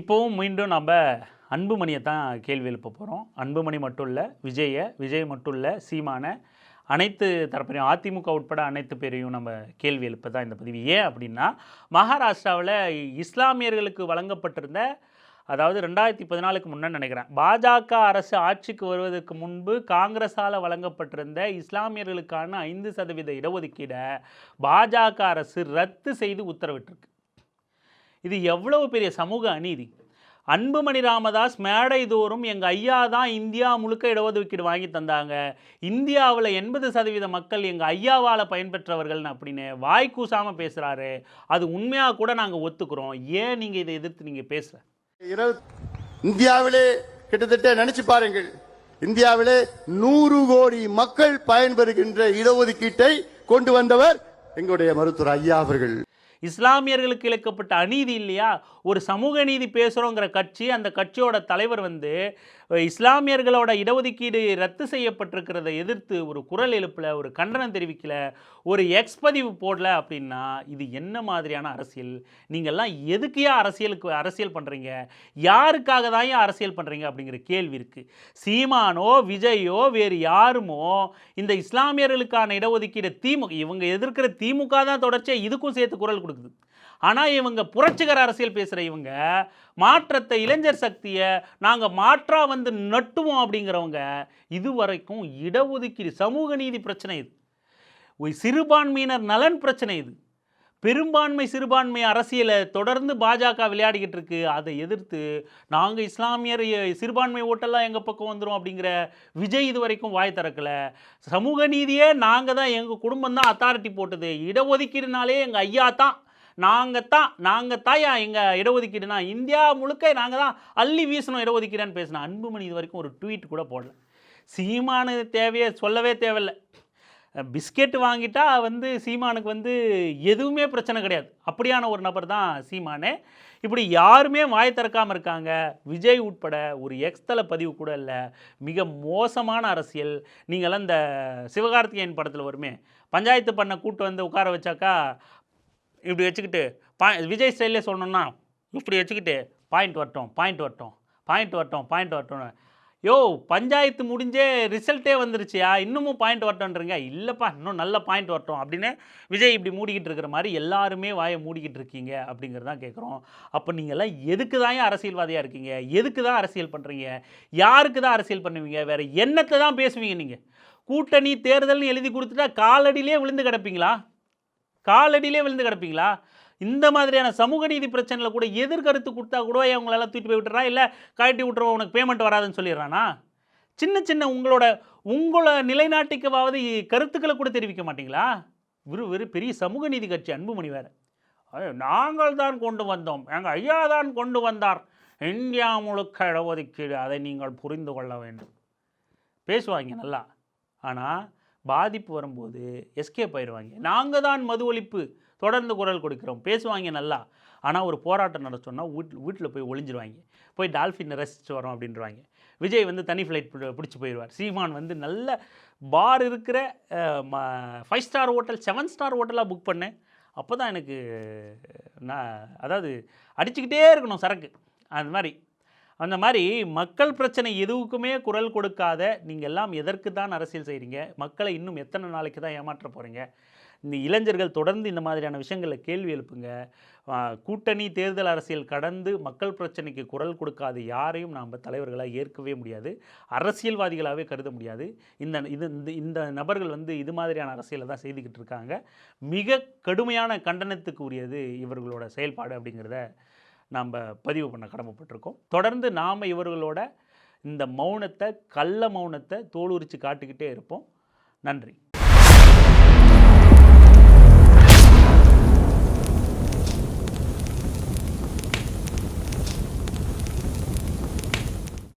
இப்போவும் மீண்டும் நம்ம அன்புமணியை தான் கேள்வி எழுப்ப போகிறோம். அன்புமணி மட்டும் இல்லை, விஜய் மட்டும் இல்லை, சீமான அனைத்து தரப்பையும் அதிமுக உட்பட அனைத்து பேரையும் நம்ம கேள்வி எழுப்ப தான் இந்த பதிவு. ஏன் அப்படின்னா, மகாராஷ்டிராவில் இஸ்லாமியர்களுக்கு வழங்கப்பட்டிருந்த, அதாவது 2014க்கு முன்னாடி நினைக்கிறேன், பாஜக அரசு ஆட்சிக்கு வருவதற்கு முன்பு காங்கிரஸால் வழங்கப்பட்டிருந்த இஸ்லாமியர்களுக்கான 5% இடஒதுக்கீடை பாஜக அரசு ரத்து செய்து உத்தரவிட்டிருக்கு. இது எவ்வளவு பெரிய சமூக அநீதி! அன்புமணி ராமதாஸ் மேடை தோறும் எங்கள் ஐயா தான் இந்தியா முழுக்க இடஒதுக்கீடு வாங்கி தந்தாங்க, இந்தியாவில் 80% மக்கள் எங்கள் ஐயாவால் பயன்பெற்றவர்கள் அப்படின்னு வாய் கூசாமல் பேசுகிறாரு. அது உண்மையாக கூட நாங்கள் ஒத்துக்கிறோம். ஏன் நீங்கள் இதை எதிர்த்து நீங்கள் பேசுகிற? இந்தியாவிலே கிட்டத்தட்ட நினைச்சு பாருங்கள், இந்தியாவிலே 100 கோடி மக்கள் பயன்பெறுகின்ற இடஒதுக்கீட்டை கொண்டு வந்தவர் எங்களுடைய மருத்துவர் ஐயா அவர்கள். இஸ்லாமியர்களுக்கு இழைக்கப்பட்ட அநீதி இல்லையா? ஒரு சமூக நீதி பேசுகிறோங்கிற கட்சி, அந்த கட்சியோட தலைவர் இஸ்லாமியர்களோட இடஒதுக்கீடு ரத்து செய்யப்பட்டிருக்கிறத எதிர்த்து ஒரு குரல் எழுப்பல, ஒரு கண்டனம் தெரிவிக்கல, ஒரு எக்ஸ் பதிவு போடல அப்படின்னா இது என்ன மாதிரியான அரசியல்? நீங்கள்லாம் எதுக்கையா அரசியல் பண்ணுறீங்க? யாருக்காக தான் அரசியல் பண்ணுறீங்க அப்படிங்கிற கேள்வி இருக்குது. சீமானோ விஜயோ வேறு யாருமோ இந்த இஸ்லாமியர்களுக்கான இடஒதுக்கீடு இவங்க எதிர்க்கிற திமுக தான் தொடர்ச்சியாக இதுக்கும் சேர்த்து குரல் கொடுக்குது. ஆனால் இவங்க புரட்சிகர அரசியல் பேசுகிற இவங்க மாற்றத்தை, இளைஞர் சக்தியை நாங்கள் மாற்றா நட்டுவோம் அப்படிங்கிறவங்க இதுவரைக்கும் இடஒதுக்கீடு சமூக நீதி பிரச்சனை, இது சிறுபான்மையினர் நலன் பிரச்சனை, இது பெரும்பான்மை சிறுபான்மை அரசியலை தொடர்ந்து பாஜக விளையாடிக்கிட்டு இருக்கு. அதை எதிர்த்து நாங்கள் இஸ்லாமியர் சிறுபான்மை ஓட்டெல்லாம் எங்கள் பக்கம் வந்துடும் அப்படிங்கிற விஜய் இது வரைக்கும் வாய் திறக்கலை. சமூக நீதியே நாங்கள் தான், எங்கள் குடும்பம் தான் அத்தாரிட்டி போட்டது, இடஒதுக்கீடுனாலே எங்கள் ஐயா தான், நாங்கள் தாயா எங்கள் இடஒதுக்கீடுனா இந்தியா முழுக்க நாங்கள் தான் அள்ளி வீசணும் இடஒதுக்கீடுன்னு பேசினா அன்புமணி இது வரைக்கும் ஒரு ட்வீட் கூட போடல. சீமானு தேவையே சொல்லவே தேவையில்லை. பிஸ்கெட் வாங்கிட்டா சீமானுக்கு எதுவுமே பிரச்சனை கிடையாது. அப்படியான ஒரு நபர் தான் சீமானே. இப்படி யாருமே வாய் திறக்காமல் இருக்காங்க. விஜய் உட்பட ஒரு எக்ஸ்தல பதிவு கூட இல்லை. மிக மோசமான அரசியல். நீங்களாம் இந்த சிவகார்த்திகேயன் படத்தில் வருமே, பஞ்சாயத்து பண்ண கூட்டு உட்கார வச்சாக்கா இப்படி வச்சுக்கிட்டு விஜய் ஸ்டைல்லே சொல்லணும்னா இப்படி வச்சுக்கிட்டு பாயிண்ட் வரட்டும். யோ, பஞ்சாயத்து முடிஞ்சே ரிசல்ட்டே வந்துருச்சியா, இன்னமும் பாயிண்ட் வரட்டோன்றீங்க? இல்லைப்பா, இன்னும் நல்ல பாயிண்ட் வரட்டும் அப்படின்னு விஜய் இப்படி மூடிக்கிட்டு இருக்கிற மாதிரி எல்லாருமே வாயை மூடிக்கிட்டு இருக்கீங்க அப்படிங்கிறதான் கேட்குறோம். அப்போ நீங்கள்லாம் எதுக்கு தான் அரசியல்வாதியாக இருக்கீங்க? எதுக்கு தான் அரசியல் பண்ணுறீங்க? யாருக்கு தான் அரசியல் பண்ணுவீங்க? வேறு என்னத்தை தான் பேசுவீங்க? நீங்கள் கூட்டணி தேர்தல்னு எழுதி கொடுத்துட்டா காலடியிலே விழுந்து கிடப்பீங்களா? இந்த மாதிரியான சமூக நீதி பிரச்சனையில் கூட எதிர்கருத்து கொடுத்தா கூட அவங்களெல்லாம் தூக்கிட்டு போய் விட்டுறா, இல்லை கழட்டி விட்டுருவோம், உனக்கு பேமெண்ட் வராதுன்னு சொல்லிடுறானா? சின்ன உங்களை நிலைநாட்டிக்கவாவது கருத்துக்களை கூட தெரிவிக்க மாட்டீங்களா? வெறும் பெரிய சமூக நீதி கட்சி அன்புமணி வேறு. நாங்கள் தான் கொண்டு வந்தோம், எங்கள் ஐயா தான் கொண்டு வந்தார், இந்தியா முழுக்க இடஒதுக்கீடு, அதை நீங்கள் புரிந்து கொள்ள வேண்டும். பேசுவாங்க நல்லா, ஆனால் பாதிப்பு வரும்போது எஸ்கேப் ஆயிடுவாங்க. நாங்கள் தான் மது ஒழிப்பு தொடர்ந்து குரல் கொடுக்குறோம் பேசுவாங்க நல்லா. ஆனால் ஒரு போராட்டம் நடத்தோன்னா வீட்டில் போய் ஒளிஞ்சிருவாங்க, போய் டால்ஃபினை ரசித்து வரோம் அப்படின்றவாங்க. விஜய் தனி ஃப்ளைட் பிடிச்சி போயிடுவார். சீமான் நல்ல பார் இருக்கிற 5 ஸ்டார் ஹோட்டல் 7 ஸ்டார் ஹோட்டலாக புக் பண்ணேன். அப்போ தான் எனக்கு அதாவது அடிச்சுக்கிட்டே இருக்கணும் சரக்கு. அந்த மாதிரி மக்கள் பிரச்சனை எதுவுக்குமே குரல் கொடுக்காத நீங்கள் எல்லாம் எதற்கு தான் அரசியல் செய்கிறீங்க? மக்களை இன்னும் எத்தனை நாளைக்கு தான் ஏமாற்ற போகிறீங்க? இந்த இளைஞர்கள் தொடர்ந்து இந்த மாதிரியான விஷயங்களில் கேள்வி எழுப்புங்க. கூட்டணி தேர்தல் அரசியல் கடந்து மக்கள் பிரச்சனைக்கு குரல் கொடுக்காத யாரையும் நாம் தலைவர்களாக ஏற்கவே முடியாது, அரசியல்வாதிகளாகவே கருத முடியாது. இந்த நபர்கள் இது மாதிரியான அரசியலை தான் செய்துக்கிட்டு இருக்காங்க. மிக கடுமையான கண்டனத்துக்கு உரியது இவர்களோட செயல்பாடு அப்படிங்கிறத நாம் பதிவு பண்ண கடமைப்பட்டிருக்கோம். தொடர்ந்து நாம் இவர்களோட இந்த கள்ள மௌனத்தை தோலுரித்து காட்டிக்கிட்டே இருப்போம். நன்றி.